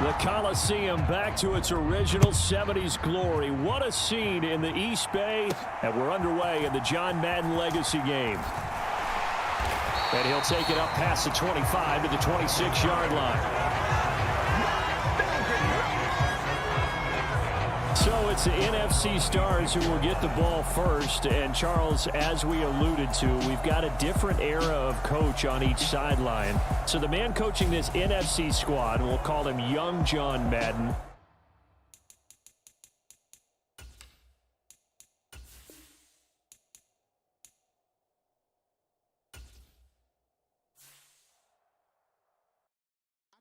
The Coliseum back to its original 70s glory. What a scene in the East Bay, and we're underway in the John Madden Legacy game. And he'll take it up past the 25 to the 26-yard line. So it's the NFC stars who will get the ball first. And Charles, as we alluded to, we've got a different era of coach on each sideline. So the man coaching this NFC squad, we'll call him Young John Madden.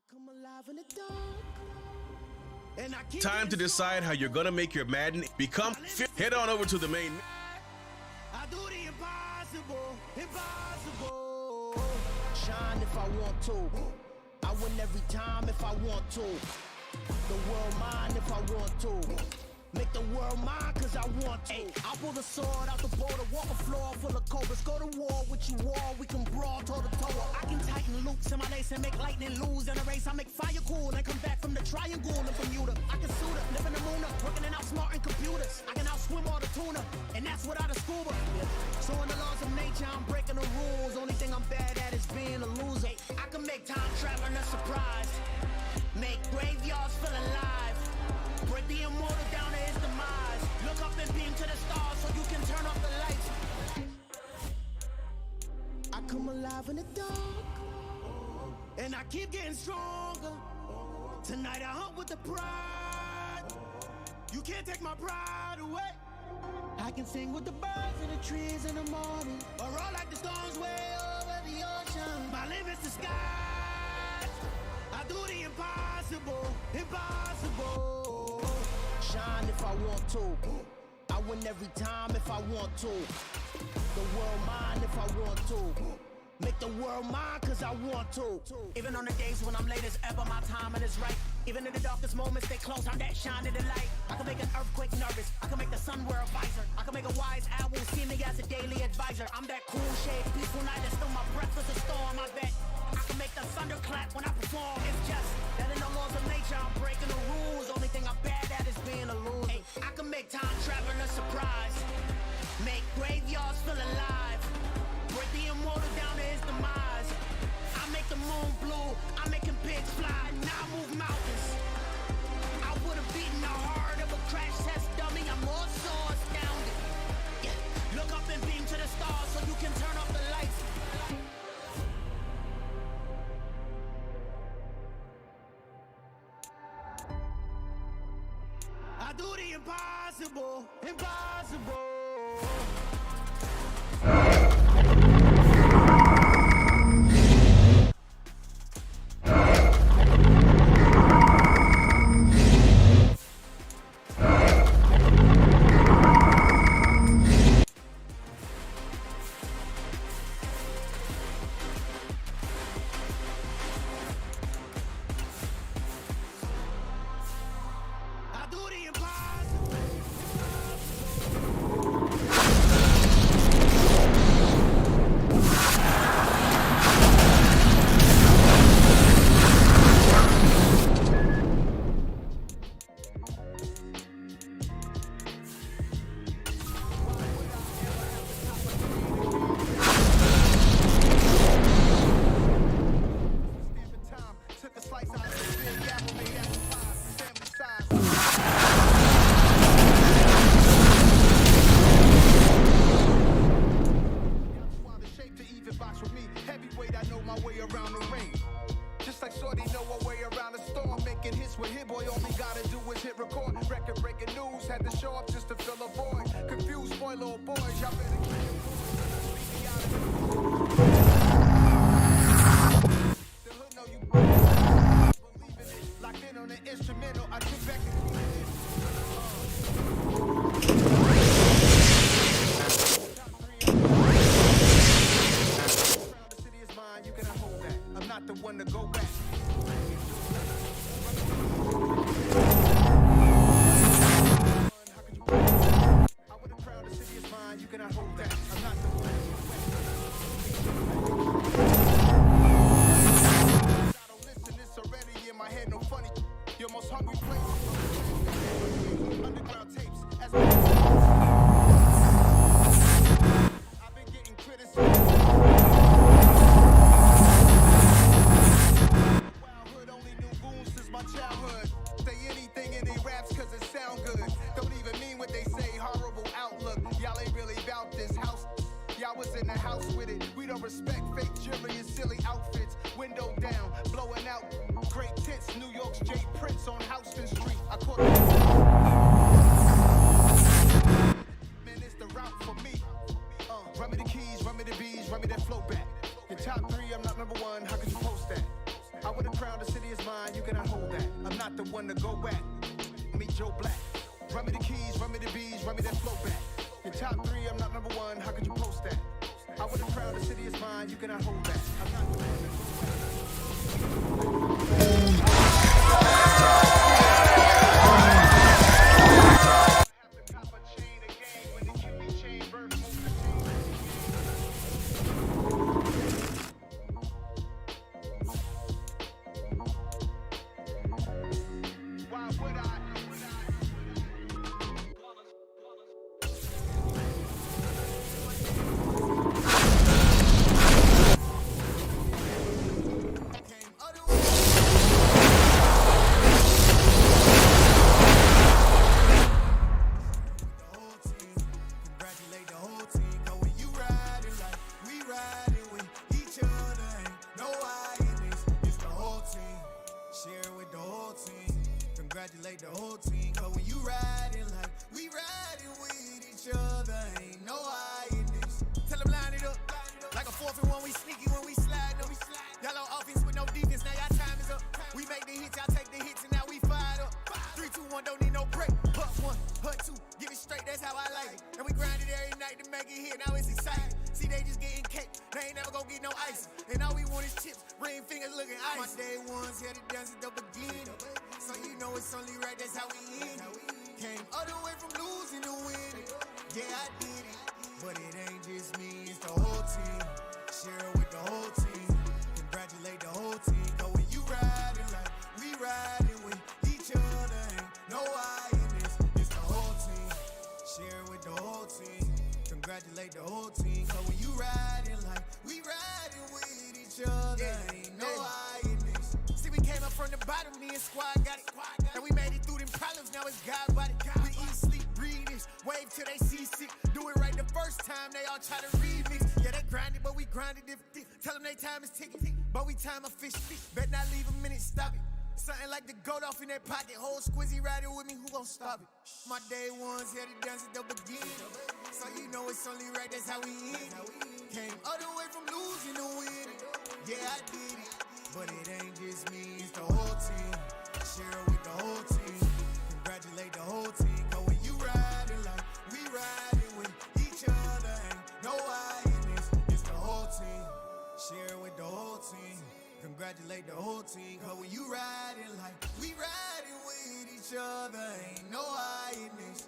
Come alive in the dark. Time to decide how you're gonna make your Madden become fit. Head on over to the main. I do the impossible, impossible. Shine if I want to. I win every time if I want to. The world mine if I want to. Make the world mine cause I want to. I pull the sword out the border, walk a floor full of cobras. Go to war with you all, we can brawl toe to toe. I can tighten loops in my lace and make lightning lose in a race. I make fire cool and come back from the triangle in Bermuda. I can suit up, live in the moon up, working and outsmarting computers. I can outswim all the tuna, and that's without a scuba. So in the laws of nature, I'm breaking the rules. Only thing I'm bad at is being a loser. I can make time traveling a surprise. Make graveyards feel alive. Break the immortal down to his demise. Look up and beam to the stars so you can turn off the lights. I come alive in the dark, and I keep getting stronger. Tonight I hunt with the pride. You can't take my pride away. I can sing with the birds and the trees in the morning, or roll like the storms way over the ocean. My limit's the sky. I do the impossible, impossible. Shine if I want to. I win every time if I want to. The world mine if I want to. Make the world mine cause I want to. Even on the days when I'm late as ever, my timing is right. Even in the darkest moments, stay close, I'm that shining the light. I can make an earthquake nervous, I can make the sun wear a visor. I can make a wise owl see me as a daily advisor. I'm that cool shade, peaceful night that still my breath is a storm, I bet. I can make the thunder clap when I perform. It's just that in the laws of nature, I'm breaking the rules. Only thing I'm bad at is being a loser. I can make time traveling a surprise. Make graveyards feel alive. Break the immortal down to his demise. I make the moon blue. I'm making pigs fly. Now I move mountains. I would have beaten the heart of a crash test dummy. I'm more so astounded. Yeah. Look up and beam to the stars so you can turn off the lights. I do the impossible, impossible. I do the impossible. Took a slice out of the big apple, made apple pie, family size. Shape to even box with me. Heavyweight, I know my way around the ring. Just like Shorty know her way around the storm. Making hits with Hit Boy, all we gotta do is hit record. Record breaking news, had to show up just to fill a void. Confused, spoiled little boys, y'all better keep it moving. The hood know you believe in it. Locked in on the instrumental, I kick back and clean it. The city is mine, you cannot hold that. I'm not the one to go back. I would have proud the city is mine, you cannot hold that. I'm not the one to go back. I don't listen, it's already in my head, no funny. it. We don't respect fake jewelry and silly outfits. Window down, blowing out great tits. New York's J. Prince on Houston Street. I caught man, it's the route for me. Run me the keys, run me the bees, run me that flow back. Your top three, I'm not number one. How could you post that? I would have crowned the city is mine. You cannot hold that. I'm not the one to go back. Meet Joe Black. Run me the keys, run me the bees, run me that flow back. Your top three, I'm not number one. How could you post that? I would have crowned the city is mine. You cannot hold that. I'm not the one to go back. Congratulate the whole team, cause when you riding like we riding with each other, ain't no I in this. Tell them line it up, like a 4th and 1, we sneaky when we slide, no we slide. Y'all on offense with no defense, now y'all time is up. We make the hits, y'all take the hits, and now we fired up. 3, 2, 1, don't need no break. Hut 1, hut 2, give it straight, that's how I like it. And we grind it every night to make it hit, now it's exciting. See, they just getting cake, they ain't never gonna get no ice. And all we want is chips, ring fingers looking ice. My day ones here to dance at the beginning. So you know it's only right, that's how we end it. Came all the way from losing to winning. Yeah, I did it, but it ain't just me, it's the whole team. Share it with the whole team. Congratulate the whole team. Cause when you riding like we riding with each other, ain't no I in this, it's the whole team. Share it with the whole team. Congratulate the whole team. Cause when you riding like we riding with each other, ain't no I in this. See, we came up from the bottom, me and squad got it. And we made it through them problems, now it's God body. We eat, sleep, breathe this, wave till they see sick. Do it right the first time, they all try to remix. Yeah, they grinded, but we grinded if tell them they time is ticking. But we time a fish feet. Bet not leave a minute, stop it. Something like the goat off in that pocket. Whole squizzy riding with me, who gon' stop it? My day ones here to dance at the beginning. So you know it's only right, that's how we end it. Came all the way from losing to winning. Yeah, I did it, but it ain't just me, it's the whole team. Share it with the whole team. Congratulate the whole team. Cause when you riding like we riding with each other, ain't no I in this, it's the whole team. Share it with the whole team. Congratulate the whole team. Cause when you riding like we riding with each other, ain't no I in this.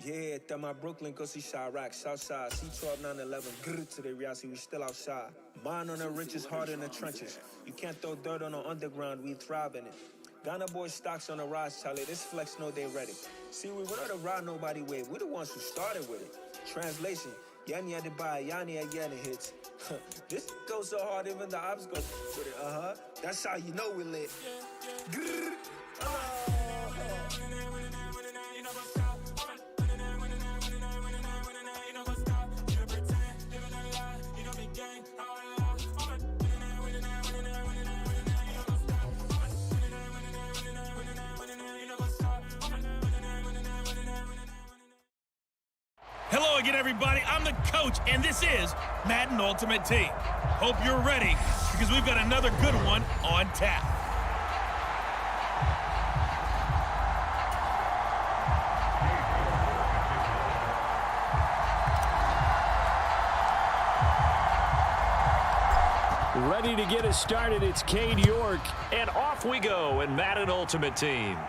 Yeah, that my Brooklyn, go see Chirac, Southside, C12, 911, grr to the reality, we still outside. Mine on the riches, hard in the trenches. You can't throw dirt on the underground, we thrive in it. Ghana boys stocks on the rise, Charlie, this flex know they ready. See, we wouldn't have ride nobody with, we the ones who started with it. Translation, Yani had to buy, Yani had Yanni hits. This goes so hard, even the ops go with it, That's how you know we lit. Grr. Hello again, everybody. I'm the coach, and this is Madden Ultimate Team. Hope you're ready, because we've got another good one on tap. Ready to get us started, it's Cade York, and off we go in Madden Ultimate Team.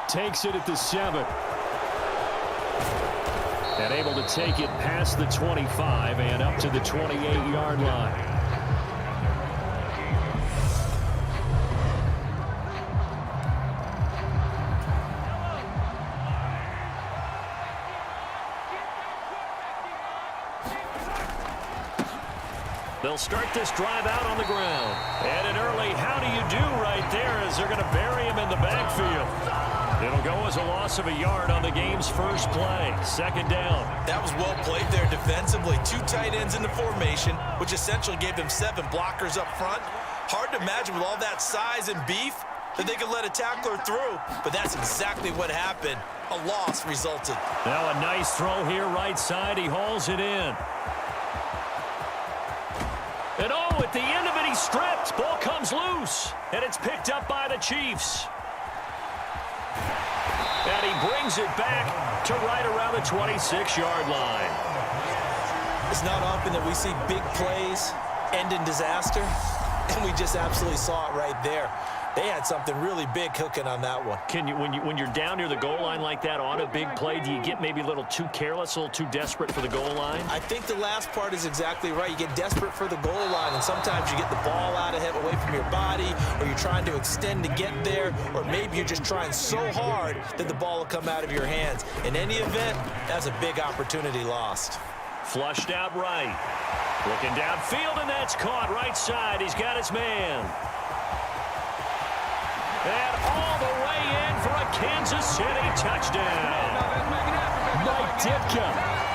Takes it at the 7. And able to take it past the 25 and up to the 28-yard line. They'll start this drive out on the ground. And an early how do you do right there as they're going to bury him in the backfield. It'll go as a loss of a yard on the game's first play. Second down. That was well played there defensively. 2 tight ends in the formation, which essentially gave them 7 blockers up front. Hard to imagine with all that size and beef that they could let a tackler through, but that's exactly what happened. A loss resulted. Now a nice throw here right side. He hauls it in. And at the end of it, he's stripped. Ball comes loose, and it's picked up by the Chiefs. And he brings it back to right around the 26-yard line. It's not often that we see big plays end in disaster, and we just absolutely saw it right there. They had something really big cooking on that one. When you're down near the goal line like that on a big play, do you get maybe a little too careless, a little too desperate for the goal line? I think the last part is exactly right. You get desperate for the goal line, and sometimes you get the ball out of it, away from your body, or you're trying to extend to get there, or maybe you're just trying so hard that the ball will come out of your hands. In any event, that's a big opportunity lost. Flushed out right. Looking downfield, and that's caught right side. He's got his man. And all the way in for a Kansas City touchdown. Mike Ditka,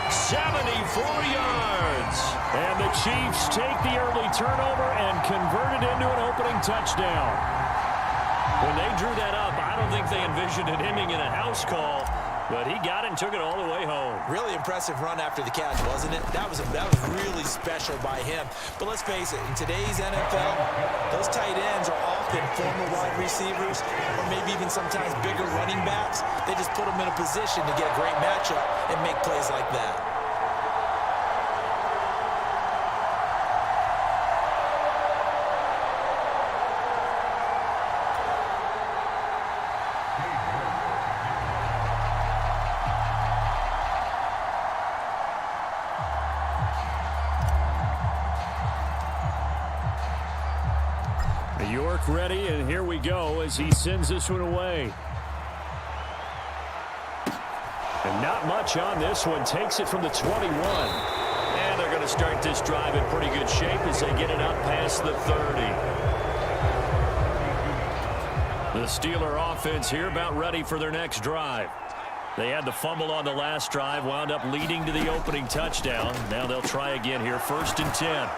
74 yards. And the Chiefs take the early turnover and convert it into an opening touchdown. When they drew that up, I don't think they envisioned it ending in a house call, but he got it and took it all the way home. Really impressive run after the catch, wasn't it? That was really special by him. But let's face it, in today's NFL, those tight ends are often former wide receivers or maybe even sometimes bigger running backs. They just put them in a position to get a great matchup and make plays like that. York ready, and here we go as he sends this one away. And not much on this one. Takes it from the 21. And they're going to start this drive in pretty good shape as they get it up past the 30. The Steeler offense here about ready for their next drive. They had the fumble on the last drive, wound up leading to the opening touchdown. Now they'll try again here, 1st and 10.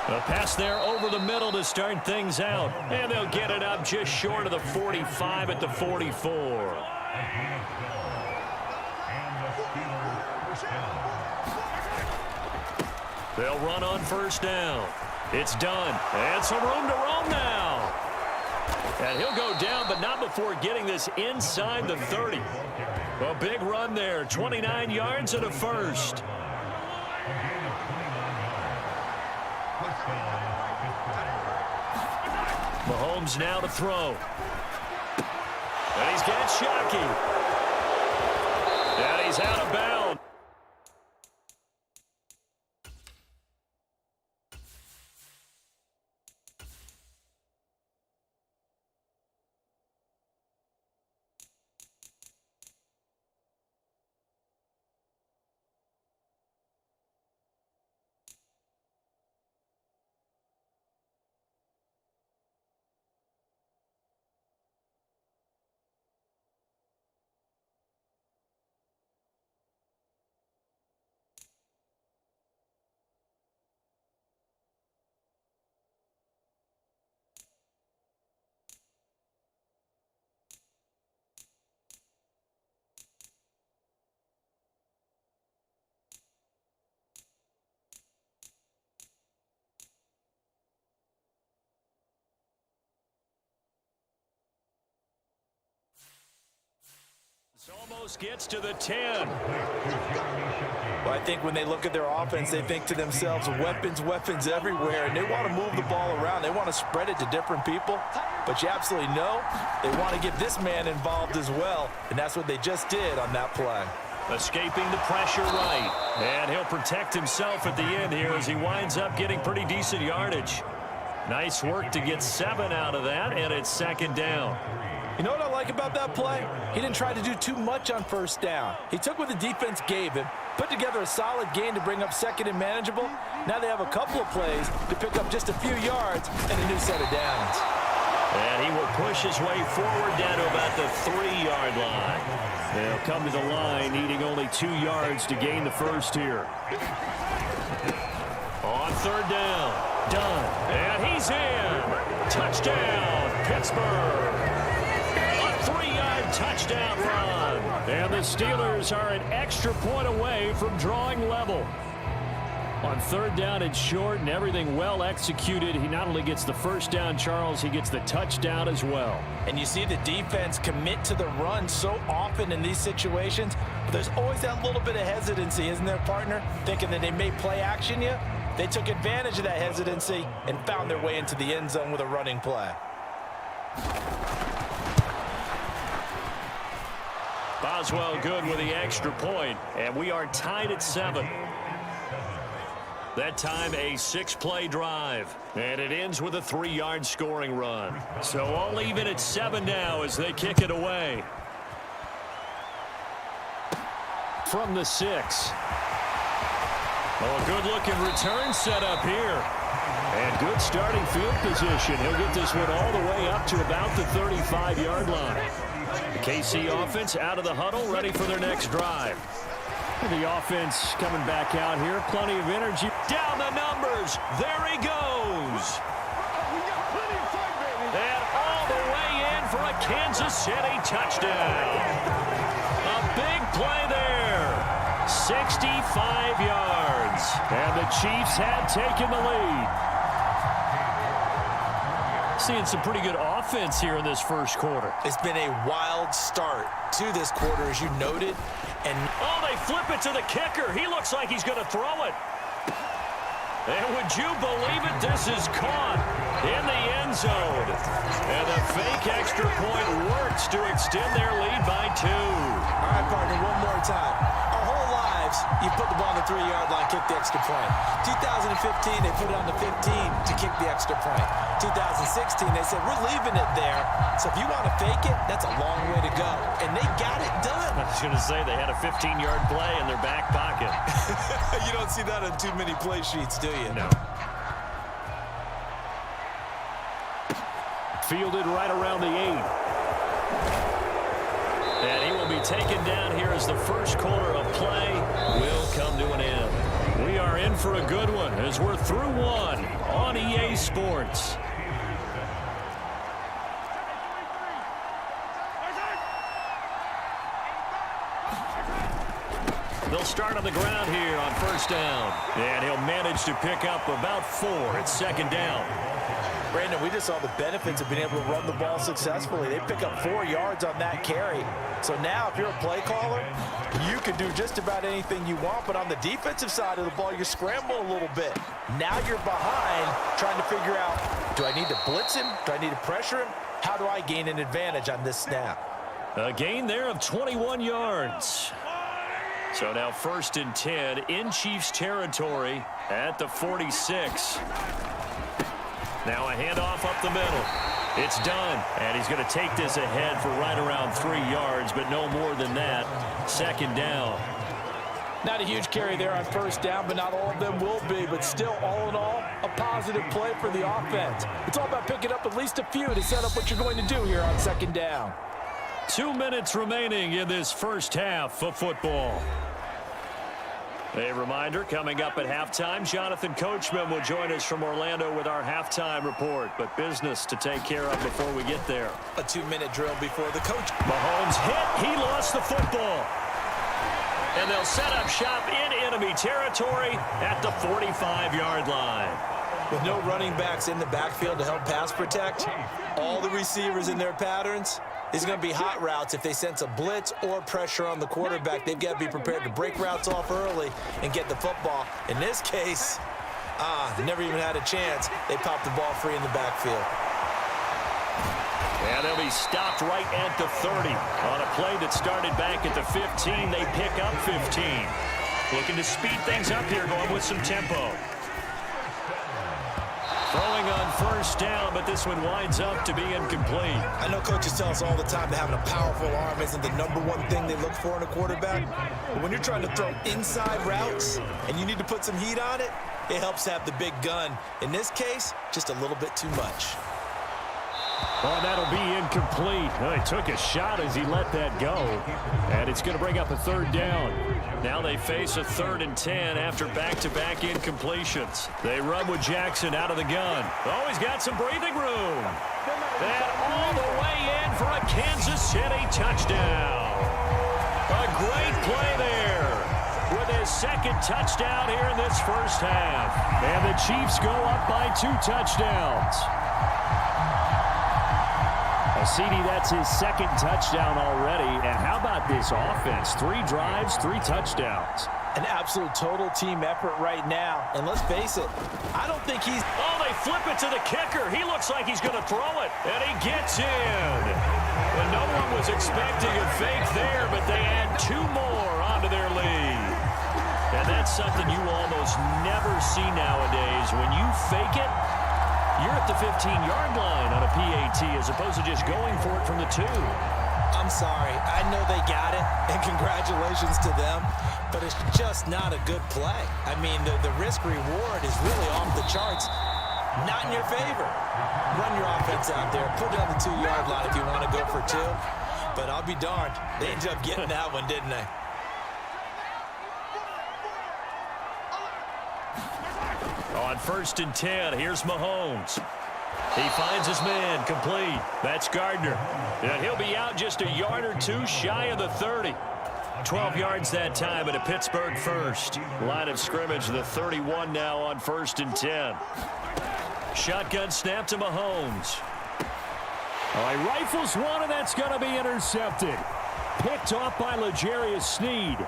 A pass there over the middle to start things out. And they'll get it up just short of the 45 at the 44. They'll run on 1st down. It's done. And some room to roam now. And he'll go down, but not before getting this inside the 30. A big run there. 29 yards and a first. Mahomes now to throw. And he's got Shockey. And he's out of bounds. Almost gets to the 10. Well, I think when they look at their offense, they think to themselves, weapons, weapons everywhere, and they want to move the ball around. They want to spread it to different people, but you absolutely know they want to get this man involved as well, and that's what they just did on that play. Escaping the pressure right, and he'll protect himself at the end here as he winds up getting pretty decent yardage. Nice work to get 7 out of that, and it's 2nd down. You know what I like about that play? He didn't try to do too much on first down. He took what the defense gave him, put together a solid gain to bring up second and manageable. Now they have a couple of plays to pick up just a few yards and a new set of downs. And he will push his way forward down to about the 3-yard line. They'll come to the line needing only 2 yards to gain the first here. On third down, done. And he's in. Touchdown, Pittsburgh. A 3-yard touchdown run. And the Steelers are an extra point away from drawing level. On third down and short and everything well executed, he not only gets the first down, Charles, he gets the touchdown as well. And you see the defense commit to the run so often in these situations, but there's always that little bit of hesitancy, isn't there, partner? Thinking that they may play action you. They took advantage of that hesitancy and found their way into the end zone with a running play. Boswell good with the extra point, and we are tied at 7. That time a 6-play drive, and it ends with a 3-yard scoring run. So all even at 7 now as they kick it away. From the 6. Oh, a good-looking return set up here. And good starting field position. He'll get this one all the way up to about the 35-yard line. The KC offense out of the huddle, ready for their next drive. The offense coming back out here. Plenty of energy. Down the numbers. There he goes. And all the way in for a Kansas City touchdown. A big play there. 65 yards. And the Chiefs had taken the lead. Seeing some pretty good offense here in this first quarter. It's been a wild start to this quarter, as you noted. And oh, they flip it to the kicker. He looks like he's going to throw it. And would you believe it? This is caught in the end zone. And the fake extra point works to extend their lead by 2. All right, partner, one more time. Our whole lives, you put the ball on the 3-yard line, kick the extra point. 2015, they put it on the 15 to kick the extra point. 2016, they said, we're leaving it there. So if you want to fake it, that's a long way to go. And they got it done. I was going to say, they had a 15-yard play in their back pocket. You don't see that on too many play sheets, do you? No. Fielded right around the 8. And he will be taken down here as the first quarter of play will come to an end. We are in for a good one as we're through one on EA Sports. They'll start on the ground here on first down. And he'll manage to pick up about 4 at second down. Brandon, we just saw the benefits of being able to run the ball successfully. They pick up 4 yards on that carry. So now if you're a play caller, you can do just about anything you want. But on the defensive side of the ball, you're scrambling a little bit. Now you're behind trying to figure out, do I need to blitz him? Do I need to pressure him? How do I gain an advantage on this snap? A gain there of 21 yards. So now 1st and 10 in Chiefs territory at the 46. Now a handoff up the middle. It's done. And he's going to take this ahead for right around 3 yards, but no more than that. Second down. Not a huge carry there on first down, but not all of them will be. But still, all in all, a positive play for the offense. It's all about picking up at least a few to set up what you're going to do here on second down. 2 minutes remaining in this first half of football. A reminder, coming up at halftime, Jonathan Coachman will join us from Orlando with our halftime report. But business to take care of before we get there. A 2-minute drill before the coach. Mahomes hit. He lost the football. And they'll set up shop in enemy territory at the 45-yard line. With no running backs in the backfield to help pass protect, all the receivers in their patterns, these are going to be hot routes. If they sense a blitz or pressure on the quarterback, they've got to be prepared to break routes off early and get the football. In this case, never even had a chance. They popped the ball free in the backfield. And they'll be stopped right at the 30. On a play that started back at the 15, they pick up 15. Looking to speed things up here, going with some tempo. Throwing on on first down, but this one winds up to be incomplete. I know coaches tell us all the time that having a powerful arm isn't the #1 thing they look for in a quarterback. But when you're trying to throw inside routes and you need to put some heat on it, it helps have the big gun. In this case, just a little bit too much. Oh, that'll be incomplete. Oh, he took a shot as he let that go. And it's going to bring up a third down. Now they face a 3rd and 10 after back-to-back incompletions. They run with Jackson out of the gun. Oh, he's got some breathing room. And all the way in for a Kansas City touchdown. A great play there with his 2nd touchdown here in this first half. And the Chiefs go up by 2 touchdowns. CD, that's his 2nd touchdown already. And how about this offense? 3 drives, 3 touchdowns. An absolute total team effort right now. And let's face it, I don't think he's... Oh, they flip it to the kicker. He looks like he's going to throw it. And he gets in. And no one was expecting a fake there, but they add 2 more onto their lead. And that's something you almost never see nowadays. When you fake it, you're at the 15-yard line on a PAT as opposed to just going for it from the 2. I'm sorry. I know they got it, and congratulations to them, but it's just not a good play. I mean, the risk-reward is really off the charts. Not in your favor. Run your offense out there. Put it on the 2-yard line if you want to go for 2. But I'll be darned. They ended up getting that one, didn't they? On 1st and 10, here's Mahomes. He finds his man, complete. That's Gardner. And he'll be out just a yard or 2 shy of the 30. 12 yards that time at a Pittsburgh 1st. Line of scrimmage, the 31 now on 1st and 10. Shotgun snap to Mahomes. Oh, he rifles one, and that's going to be intercepted. Picked off by L'Jarius Sneed.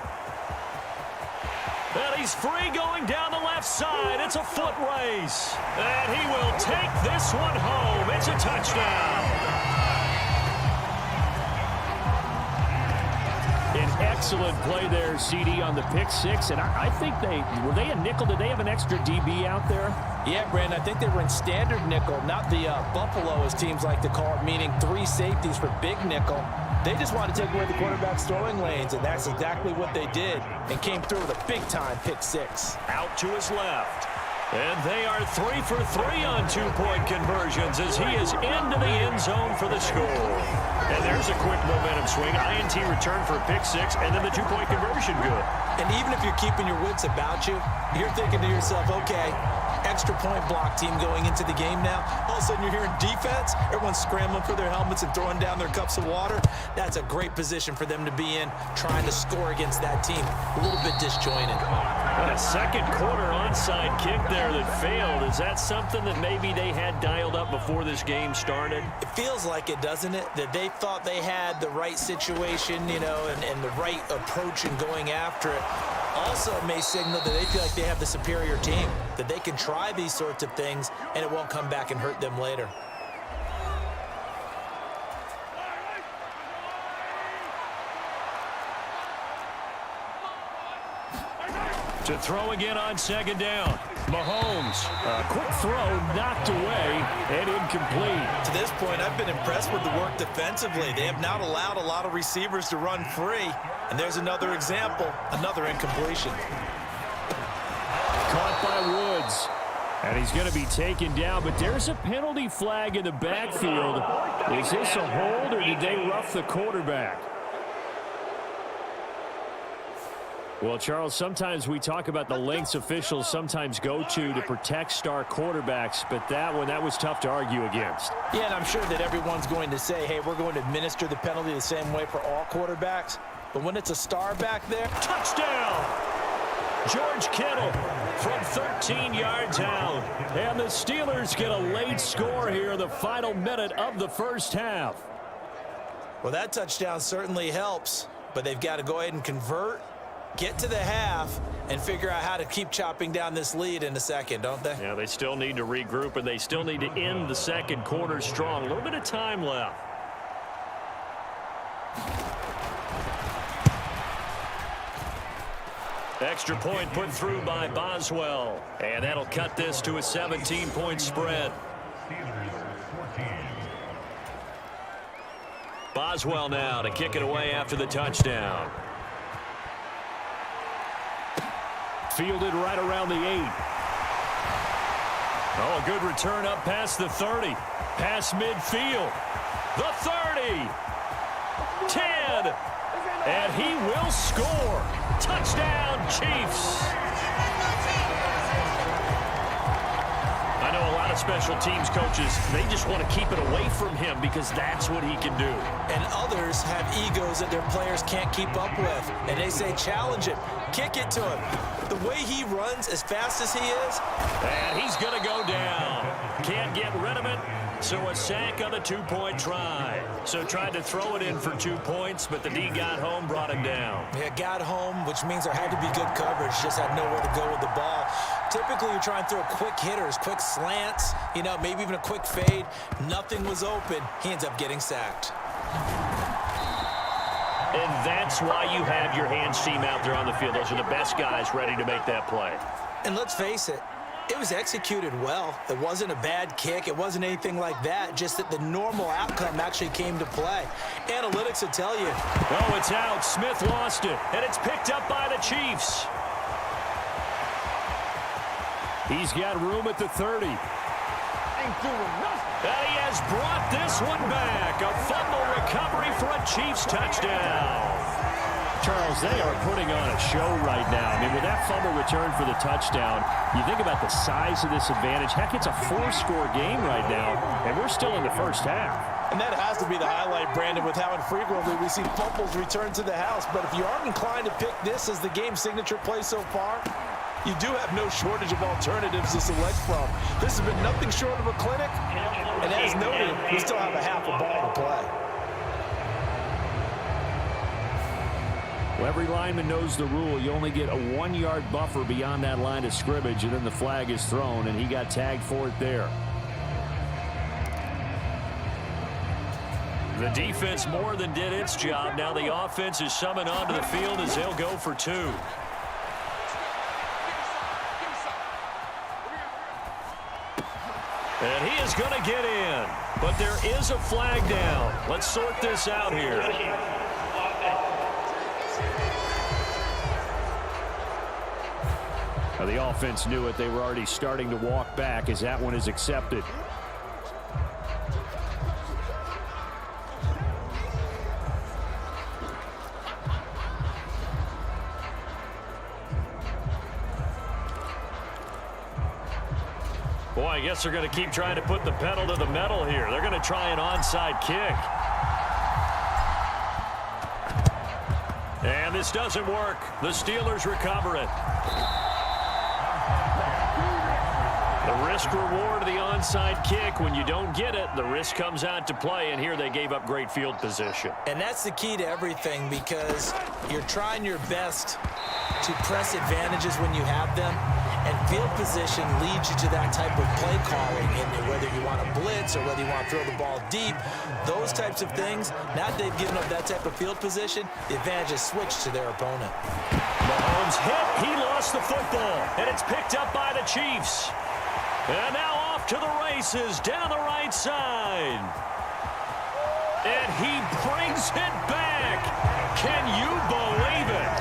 And he's free going down the left side. It's a foot race. And he will take this one home. It's a touchdown. An excellent play there, CD, on the pick 6. And I think were they a nickel? Did they have an extra DB out there? Yeah, Brandon, I think they were in standard nickel, not the Buffalo, as teams like to call it, meaning 3 safeties for big nickel. They just wanted to take away the quarterback's throwing lanes, and that's exactly what they did, and came through with a big-time pick 6. Out to his left. And they are 3 for 3 on 2-point conversions as he is into the end zone for the score. And there's a quick momentum swing. INT return for a pick 6, and then the 2-point conversion good. And even if you're keeping your wits about you, you're thinking to yourself, okay, extra point block team going into the game now. All of a sudden you're hearing defense. Everyone's scrambling for their helmets and throwing down their cups of water. That's a great position for them to be in, trying to score against that team. A little bit disjointed. And a 2nd quarter onside kick there that failed. Is that something that maybe they had dialed up before this game started? It feels like it, doesn't it? That they thought they had the right situation, you know, and the right approach in going after it. Also, it may signal that they feel like they have the superior team, that they can try these sorts of things, and it won't come back and hurt them later. To throw again on 2nd down. Mahomes, a quick throw, knocked away, and incomplete. To this point, I've been impressed with the work defensively. They have not allowed a lot of receivers to run free. And there's another example, another incompletion. Caught by Woods. And he's going to be taken down, but there's a penalty flag in the backfield. Is this a hold, or did they rough the quarterback? Well, Charles, sometimes we talk about the lengths officials sometimes go to protect star quarterbacks, but that was tough to argue against. Yeah, and I'm sure that everyone's going to say, hey, we're going to administer the penalty the same way for all quarterbacks. But when it's a star back there, touchdown! George Kittle from 13 yards out. And the Steelers get a late score here in the final minute of the first half. Well, that touchdown certainly helps, but they've got to go ahead and convert, get to the half, and figure out how to keep chopping down this lead in a second, don't they? Yeah, they still need to regroup, and they still need to end the 2nd quarter strong. A little bit of time left. Extra point put through by Boswell. And that'll cut this to a 17-point spread. Boswell now to kick it away after the touchdown. Fielded right around the 8. Oh, a good return up past the 30. Past midfield. The 30. 10. And he will score. Touchdown, Chiefs. I know a lot of special teams coaches, they just want to keep it away from him because that's what he can do. And others have egos that their players can't keep up with. And they say, challenge him, kick it to him. The way he runs as fast as he is. And he's going to go down. Can't get rid of it. So a sack on a 2-point try. So tried to throw it in for 2 points, but the D got home, brought him down. Yeah, got home, which means there had to be good coverage. Just had nowhere to go with the ball. Typically, you're trying to throw quick hitters, quick slants, you know, maybe even a quick fade. Nothing was open. He ends up getting sacked. And that's why you have your hands team out there on the field. Those are the best guys ready to make that play. And let's face it, it was executed well. It wasn't a bad kick. It wasn't anything like that. Just that the normal outcome actually came to play. Analytics will tell you. Oh, it's out. Smith lost it. And it's picked up by the Chiefs. He's got room at the 30. And he has brought this one back. A fumble recovery for a Chiefs touchdown. Charles, they are putting on a show right now. I mean, with that fumble return for the touchdown, you think about the size of this advantage. Heck, it's a 4-score game right now, and we're still in the first half. And that has to be the highlight, Brandon, with how infrequently we see fumbles return to the house. But if you aren't inclined to pick this as the game signature play so far, you do have no shortage of alternatives to select from. This has been nothing short of a clinic, and as noted, we still have a half a ball to play. Well, every lineman knows the rule. You only get a 1-yard buffer beyond that line of scrimmage, and then the flag is thrown, and he got tagged for it there. The defense more than did its job. Now the offense is summoned onto the field as they'll go for 2. And he is going to get in. But there is a flag down. Let's sort this out here. Now the offense knew it. They were already starting to walk back as that one is accepted. Boy, I guess they're going to keep trying to put the pedal to the metal here. They're going to try an onside kick. And this doesn't work. The Steelers recover it. The risk reward of the onside kick. When you don't get it, the risk comes out to play, and here they gave up great field position. And that's the key to everything, because you're trying your best to press advantages when you have them, and field position leads you to that type of play calling, and whether you want to blitz or whether you want to throw the ball deep, those types of things. Now that they've given up that type of field position, the advantage is switched to their opponent. Mahomes hit. He lost the football, and it's picked up by the Chiefs. And now off to the races down the right side. And he brings it back. Can you believe it?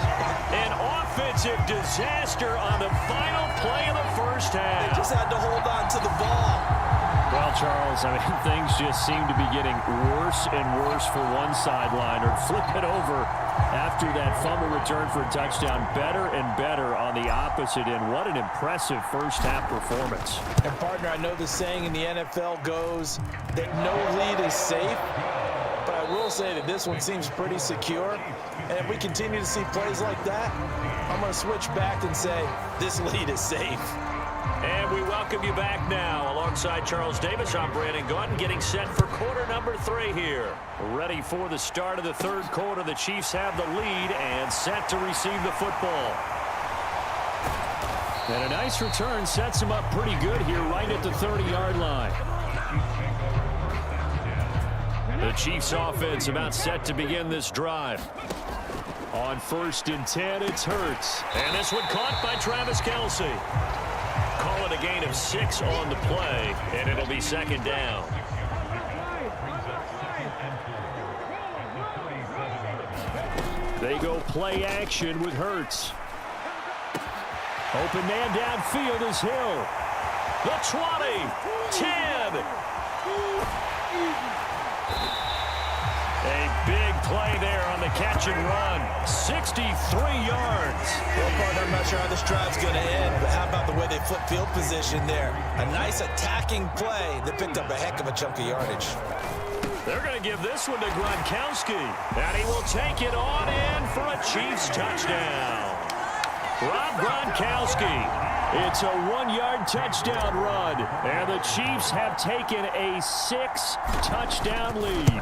An offensive disaster on the final play of the first half. They just had to hold on to the ball. Well, Charles, I mean, things just seem to be getting worse and worse for one sideline, or flip it over after that fumble return for a touchdown. Better and better on the opposite end. What an impressive first half performance. And, partner, I know the saying in the NFL goes that no lead is safe, but I will say that this one seems pretty secure. And if we continue to see plays like that, I'm going to switch back and say this lead is safe. And we welcome you back now. Alongside Charles Davis, I'm Brandon Gaudin, getting set for quarter number 3 here. Ready for the start of the third quarter. The Chiefs have the lead and set to receive the football. And a nice return sets them up pretty good here right at the 30-yard line. The Chiefs offense about set to begin this drive. On 1st and 10, it's Hurts. And this one caught by Travis Kelce. Call with a gain of 6 on the play, and it'll be second down. They go play action with Hurts. Open man downfield is Hill. The 20, 10. A big play there on the catch and run. 63 yards. Well, partner, I'm not sure how this drive's going to end, but how about the way they flip field position there? A nice attacking play that picked up a heck of a chunk of yardage. They're going to give this one to Gronkowski. And he will take it on in for a Chiefs touchdown. Rob Gronkowski. It's a 1-yard touchdown run. And the Chiefs have taken a 6-touchdown lead.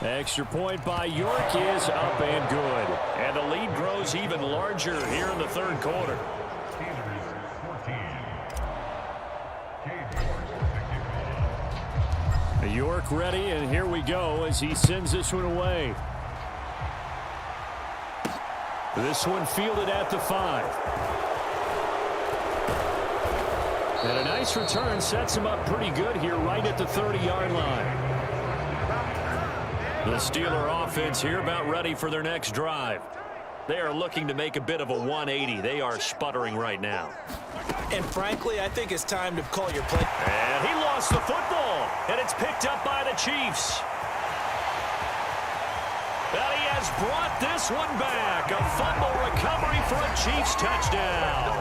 Extra point by York is up and good. And the lead grows even larger here in the third quarter. York ready, and here we go as he sends this one away. This one fielded at the 5. And a nice return sets him up pretty good here right at the 30-yard line. The Steeler offense here about ready for their next drive. They are looking to make a bit of a 180. They are sputtering right now. And frankly, I think it's time to call your play. And he lost the football, and it's picked up by the Chiefs. And he has brought this one back. A fumble recovery for a Chiefs touchdown.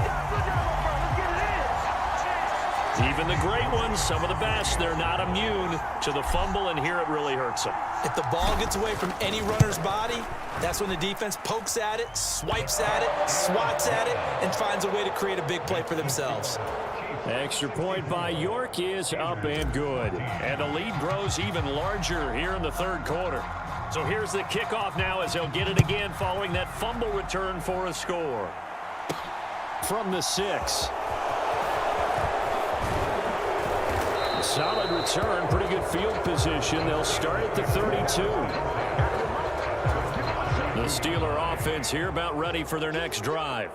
Even the great ones, some of the best, they're not immune to the fumble, and here it really hurts them. If the ball gets away from any runner's body, that's when the defense pokes at it, swipes at it, swats at it, and finds a way to create a big play for themselves. Extra point by York is up and good. And the lead grows even larger here in the third quarter. So here's the kickoff now as they'll get it again following that fumble return for a score. From the 6. Solid return, pretty good field position. They'll start at the 32. The Steeler offense here about ready for their next drive.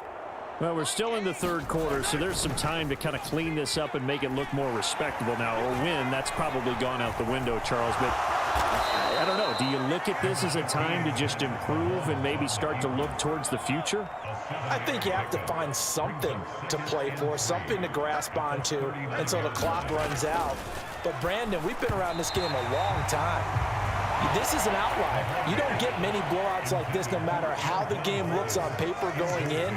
Well, we're still in the third quarter, so there's some time to kind of clean this up and make it look more respectable now. Or win, that's probably gone out the window, Charles. But I don't know. Do you look at this as a time to just improve and maybe start to look towards the future? I think you have to find something to play for, something to grasp onto until the clock runs out. But, Brandon, we've been around this game a long time. This is an outlier. You don't get many blowouts like this no matter how the game looks on paper going in.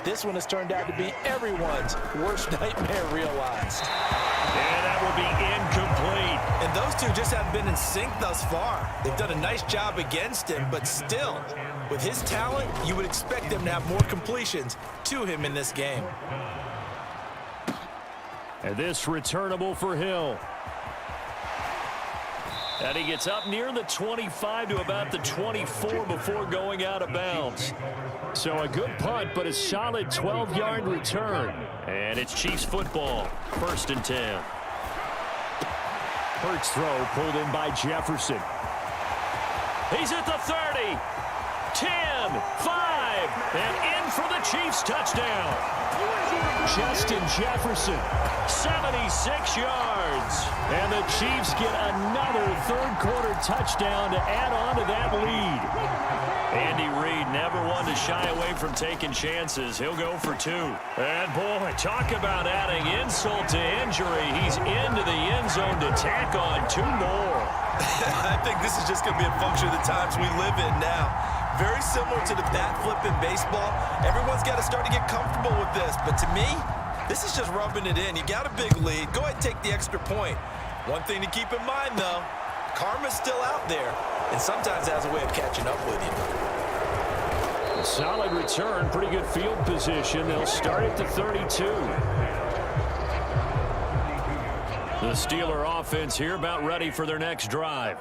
This one has turned out to be everyone's worst nightmare realized. And that will be incomplete. And those two just haven't been in sync thus far. They've done a nice job against him, but still, with his talent, you would expect them to have more completions to him in this game. And this returnable for Hill. And he gets up near the 25 to about the 24 before going out of bounds. So a good punt, but a solid 12-yard return. And it's Chiefs football, 1st and 10. Hurts throw pulled in by Jefferson. He's at the 30, 10, 5, and in for the Chiefs touchdown. Justin Jefferson, 76 yards. And the Chiefs get another third-quarter touchdown to add on to that lead. Andy Reid never one to shy away from taking chances. He'll go for 2. And, boy, talk about adding insult to injury. He's into the end zone to tack on 2 more. I think this is just going to be a function of the times we live in now. Very similar to the bat flip in baseball. Everyone's got to start to get comfortable with this. But to me, this is just rubbing it in. You got a big lead. Go ahead and take the extra point. One thing to keep in mind, though, karma's still out there, and sometimes has a way of catching up with you. A solid return, pretty good field position. They'll start at the 32. The Steeler offense here about ready for their next drive.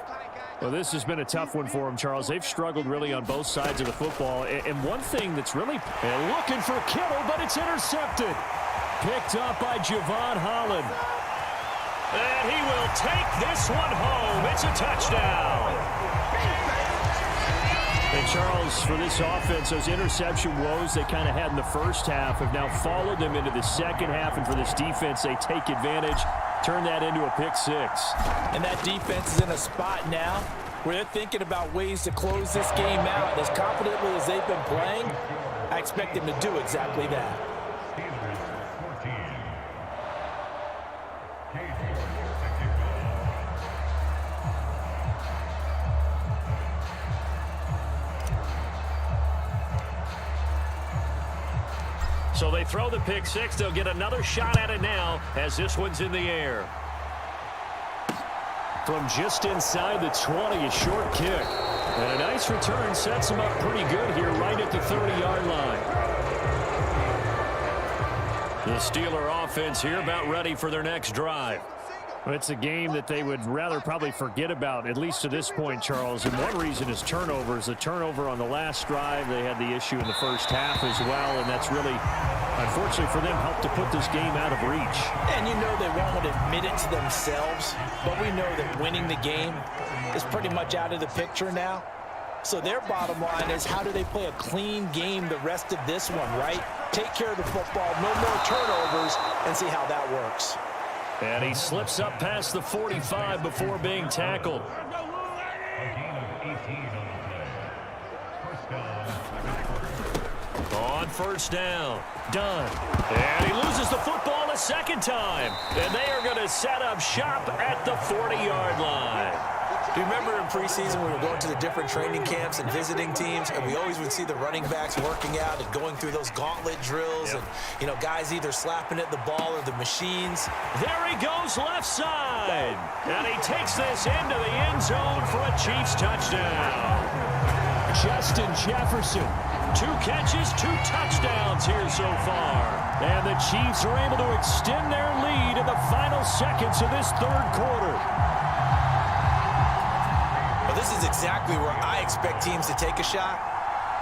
Well, this has been a tough one for them, Charles. They've struggled really on both sides of the football. And one thing that's really looking for Kittle, but it's intercepted. Picked up by Javon Holland. And he will take this one home. It's a touchdown. And Charles, for this offense, those interception woes they kind of had in the first half have now followed them into the second half. And for this defense, they take advantage, turn that into a pick six. And that defense is in a spot now where they're thinking about ways to close this game out. As confidently as they've been playing, I expect them to do exactly that. So they throw the pick six. They'll get another shot at it now as this one's in the air. From just inside the 20, a short kick. And a nice return sets them up pretty good here right at the 30-yard line. The Steeler offense here about ready for their next drive. Well, it's a game that they would rather probably forget about, at least to this point, Charles. And one reason is turnovers. The turnover on the last drive, they had the issue in the first half as well, and that's really, unfortunately for them, helped to put this game out of reach. And you know they won't admit it to themselves, but we know that winning the game is pretty much out of the picture now. So their bottom line is, how do they play a clean game the rest of this one, right? Take care of the football, no more turnovers, and see how that works. And he slips up past the 45 before being tackled. On first down, done. And he loses the football a second time. And they are going to set up shop at the 40-yard line. Do you remember in preseason we were going to the different training camps and visiting teams, and we always would see the running backs working out and going through those gauntlet drills, and, you know, guys either slapping at the ball or the machines. There he goes left side. And he takes this into the end zone for a Chiefs touchdown. Justin Jefferson, 2 catches, 2 touchdowns here so far. And the Chiefs are able to extend their lead in the final seconds of this third quarter. Well, this is exactly where I expect teams to take a shot.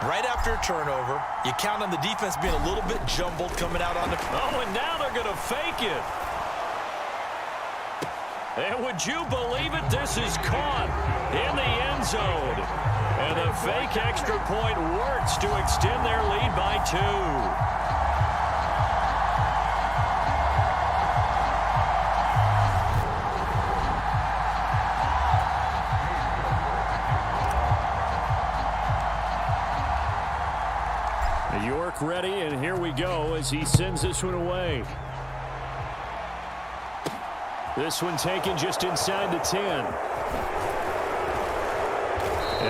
Right after a turnover, you count on the defense being a little bit jumbled coming out on the... Oh, and now they're going to fake it. And would you believe it? This is caught in the end zone. And the fake extra point works to extend their lead by 2. York ready, and here we go as he sends this one away. This one taken just inside the 10.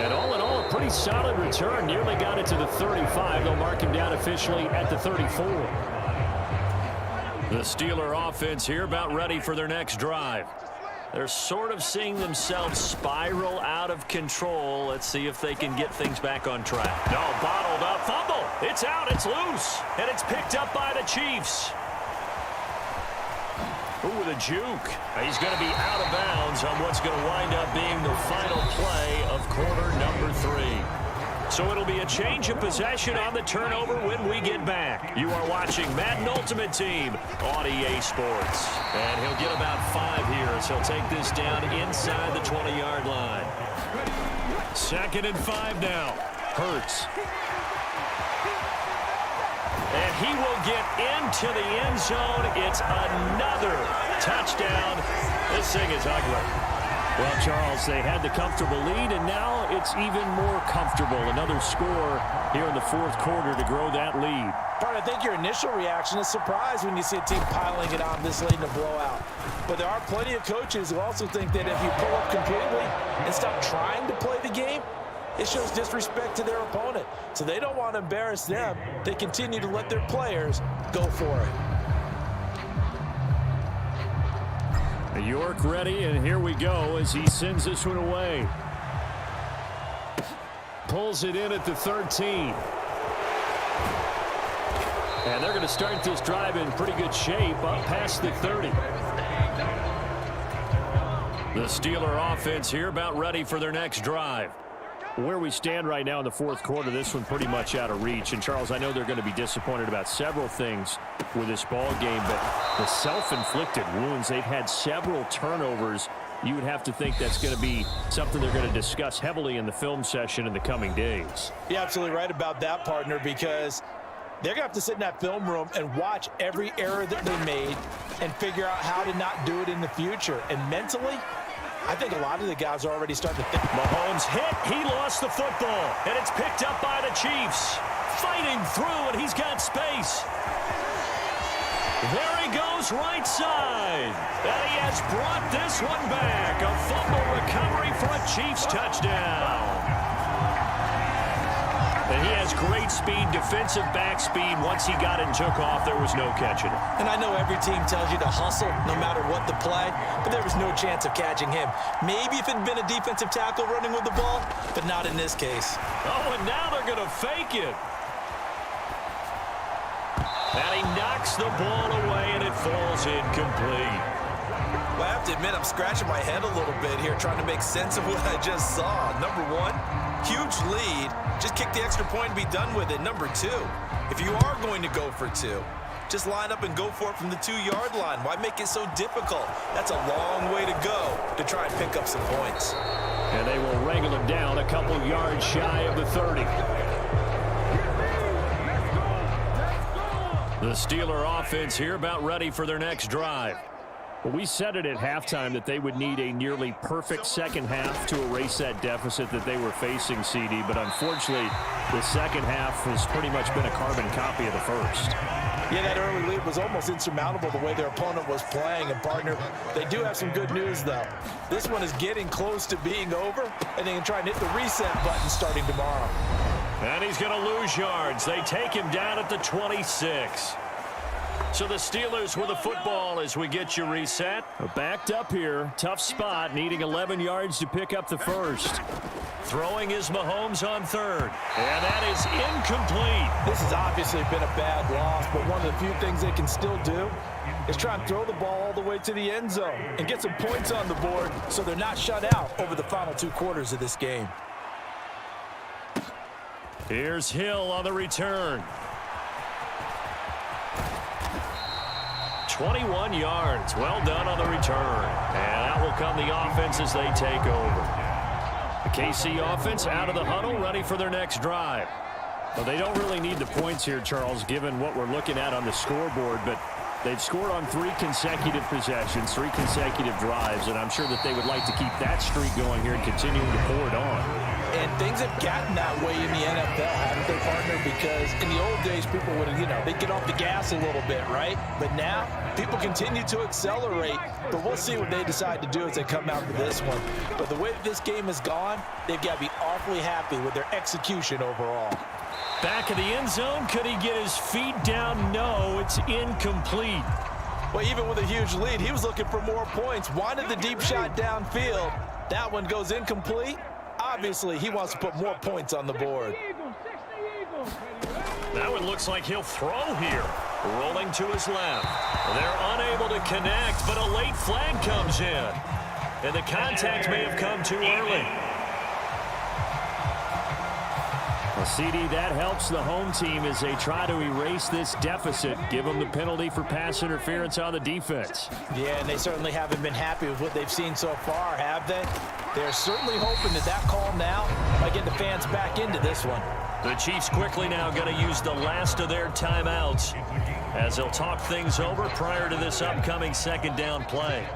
And all in all, a pretty solid return. Nearly got it to the 35. They'll mark him down officially at the 34. The Steeler offense here about ready for their next drive. They're sort of seeing themselves spiral out of control. Let's see if they can get things back on track. No, bottled up. Fumble. It's out. It's loose. And it's picked up by the Chiefs. Ooh, with a juke. He's going to be out of bounds on what's going to wind up being the final play of quarter number 3. So it'll be a change of possession on the turnover when we get back. You are watching Madden Ultimate Team on EA Sports. And he'll get about 5 here as he'll take this down inside the 20-yard line. 2nd and 5 now. Hurts. And he will get into the end zone. It's another touchdown. This thing is ugly. Well, Charles, they had the comfortable lead, and now it's even more comfortable. Another score here in the 4th quarter to grow that lead. I think your initial reaction is surprise when you see a team piling it on this late in a blowout. But there are plenty of coaches who also think that if you pull up completely and stop trying to play the game, it shows disrespect to their opponent. So they don't want to embarrass them. They continue to let their players go for it. York ready, and here we go as he sends this one away. Pulls it in at the 13. And they're going to start this drive in pretty good shape up past the 30. The Steeler offense here about ready for their next drive. Where we stand right now in the 4th quarter, this one pretty much out of reach. And, Charles, I know they're going to be disappointed about several things with this ball game, but the self-inflicted wounds, they've had several turnovers you would have to think that's going to be something they're going to discuss heavily in the film session in the coming days. You're absolutely right about that, partner, because they're going to have to sit in that film room and watch every error that they made and figure out how to not do it in the future. And mentally, I think a lot of the guys are already starting to think. Mahomes hit. He lost the football. And it's picked up by the Chiefs. Fighting through, and he's got space. There he goes, right side. And he has brought this one back. A fumble recovery for a Chiefs touchdown. And he has great speed, defensive back speed. Once he got it and took off, there was no catching it. And I know every team tells you to hustle no matter what the play, but there was no chance of catching him. Maybe if it had been a defensive tackle running with the ball, but not in this case. Oh, and now they're going to fake it. And he knocks the ball away, and it falls incomplete. Well, I have to admit, I'm scratching my head a little bit here trying to make sense of what I just saw. Number one, huge lead. Just kick the extra point and be done with it. Number two, if you are going to go for two, just line up and go for it from the 2-yard line. Why make it so difficult? That's a long way to go to try and pick up some points. And they will wrangle him down a couple yards shy of the 30. The Steeler offense here about ready for their next drive. Well, we said it at halftime that they would need a nearly perfect second half to erase that deficit that they were facing, CD. But unfortunately, the second half has pretty much been a carbon copy of the first. Yeah, that early lead was almost insurmountable the way their opponent was playing. And, partner, they do have some good news, though. This one is getting close to being over, and they can try and hit the reset button starting tomorrow. And he's going to lose yards. They take him down at the 26. So the Steelers with the football as we get you reset. Backed up here. Tough spot, needing 11 yards to pick up the first. Throwing is Mahomes on third. And that is incomplete. This has obviously been a bad loss, but one of the few things they can still do is try and throw the ball all the way to the end zone and get some points on the board so they're not shut out over the final 2 quarters of this game. Here's Hill on the return. 21 yards. Well done on the return. And out will come the offense as they take over. The KC offense out of the huddle, ready for their next drive. Well, they don't really need the points here, Charles, given what we're looking at on the scoreboard, but they've scored on 3 consecutive possessions, 3 consecutive drives, and I'm sure that they would like to keep that streak going here and continuing to pour it on. And things have gotten that way in the NFL, haven't they, partner? Because in the old days, people would, they'd get off the gas a little bit, right? But now, people continue to accelerate, but we'll see what they decide to do as they come out to this one. But the way that this game has gone, they've got to be awfully happy with their execution overall. Back of the end zone, could he get his feet down? No, it's incomplete. Well, even with a huge lead, he was looking for more points. Wanted the deep shot downfield. That one goes incomplete. Obviously, he wants to put more points on the board. That one looks like he'll throw here. Rolling to his left. They're unable to connect, but a late flag comes in. And the contact may have come too early. Well, CD, that helps the home team as they try to erase this deficit. Give them the penalty for pass interference on the defense. Yeah, and they certainly haven't been happy with what they've seen so far, have they? They're certainly hoping that call now might get the fans back into this one. The Chiefs quickly now going to use the last of their timeouts as they'll talk things over prior to this upcoming second down play.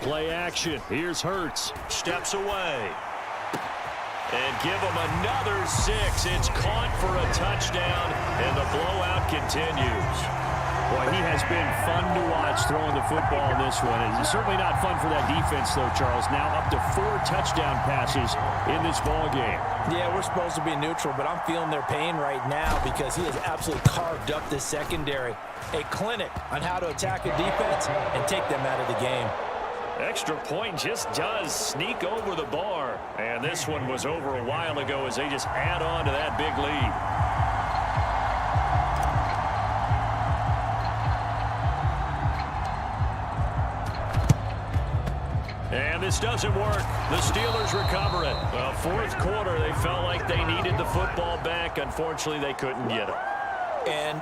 Play action. Here's Hurts. Steps away. And give him another 6. It's caught for a touchdown, and the blowout continues. Boy, he has been fun to watch throwing the football in this one. It's certainly not fun for that defense, though, Charles. Now up to 4 touchdown passes in this ball game. Yeah, we're supposed to be neutral, but I'm feeling their pain right now because he has absolutely carved up the secondary. A clinic on how to attack a defense and take them out of the game. Extra point just does sneak over the bar. And this one was over a while ago as they just add on to that big lead. And And this doesn't work. The Steelers recover it. Well, fourth quarter, they felt like they needed the football back. Unfortunately, they couldn't get it. And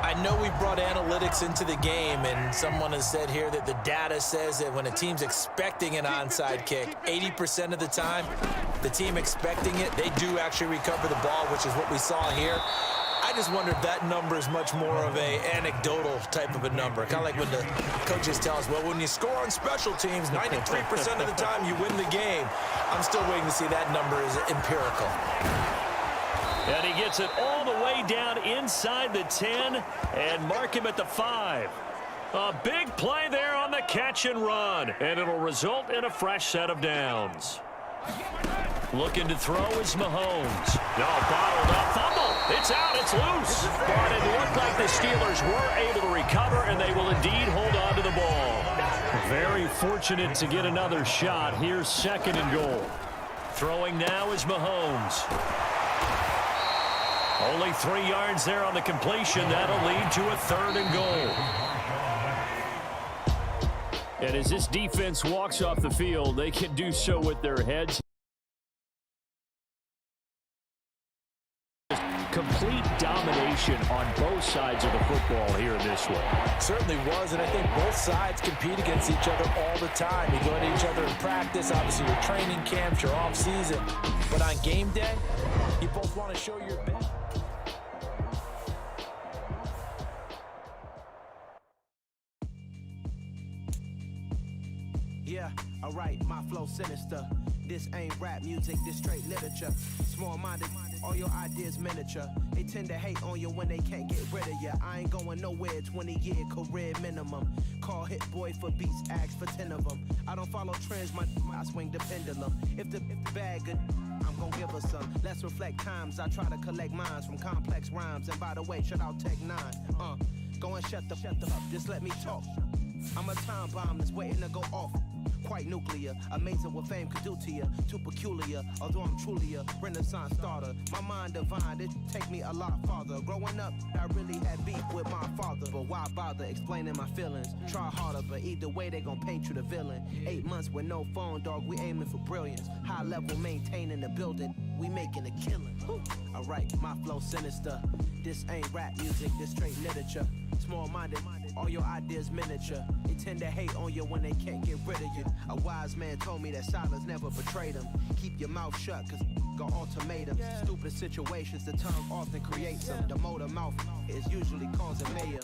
I know we brought analytics into the game, and someone has said here that the data says that when a team's expecting an onside kick, 80% of the time, the team expecting it, they do actually recover the ball, which is what we saw here. I just wonder if that number is much more of a anecdotal type of a number. Kind of like when the coaches tell us, well, when you score on special teams, 93% of the time you win the game. I'm still waiting to see that number is empirical. And he gets it all the way down inside the 10 and mark him at the 5. A big play there on the catch and run, and it'll result in a fresh set of downs. Looking to throw is Mahomes. No, bottled up, fumble. It's out, it's loose. But it looked like the Steelers were able to recover, and they will indeed hold on to the ball. Very fortunate to get another shot. Here's second and goal. Throwing now is Mahomes. Only 3 yards there on the completion. That'll lead to a third and goal. And as this defense walks off the field, they can do so with their heads. Complete domination on both sides of the football here in this one. Certainly was, and I think both sides compete against each other all the time. You go at each other in practice, obviously your training camps, your off season. But on game day, you both want to show your best. Yeah, alright, my flow sinister. This ain't rap music, this straight literature. Small-minded, all your ideas miniature. They tend to hate on you when they can't get rid of you. I ain't going nowhere, 20-year career minimum. Call hit boy for beats, ask for 10 of them. I don't follow trends, I swing the pendulum. If the bag good, I'm gonna give her some. Let's reflect times, I try to collect minds from complex rhymes. And by the way, shut out Tech 9. Go and shut the up, just let me talk. I'm a time bomb that's waiting to go off. Quite nuclear, amazing what fame could do to you. Too peculiar, although I'm truly a renaissance starter. My mind divine, it take me a lot farther. Growing up, I really had beef with my father. But why bother explaining my feelings? Try harder, but either way they gon' paint you the villain. 8 months with no phone, dog, we aiming for brilliance. High level maintaining the building, we making a killing. Alright, my flow sinister. This ain't rap music, this straight literature. Small-minded, all your ideas miniature. They tend to hate on you when they can't get rid of you. A wise man told me that silence never betrayed him. Keep your mouth shut, cause got ultimatums. Stupid situations, the tongue often creates them. The motor mouth is usually causing mayhem.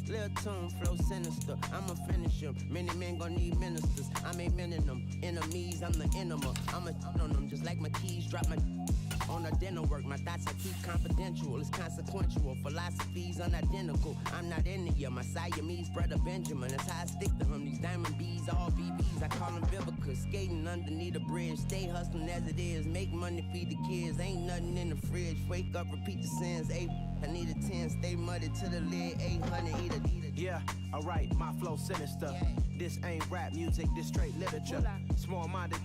Lil' tune, flow sinister, I'ma finish him. Many men gon' need ministers, I'm a men in them. Enemies, I'm the enema. I'ma on them, just like my keys, drop my on the dinner work. My thoughts I keep confidential, it's consequential. Philosophies unidentical, I'm not into you. My Siamese brother Benjamin, that's how I stick to him. These diamond bees, all BBs, I call them Vivica. Skating underneath a bridge, stay hustling as it is. Make money, feed the kids, ain't nothing in the fridge. Wake up, repeat the sins, I need a 10, stay muddy to the lid, 800, eat a. Yeah, alright, my flow sinister. This ain't rap music, this straight literature. Small-minded.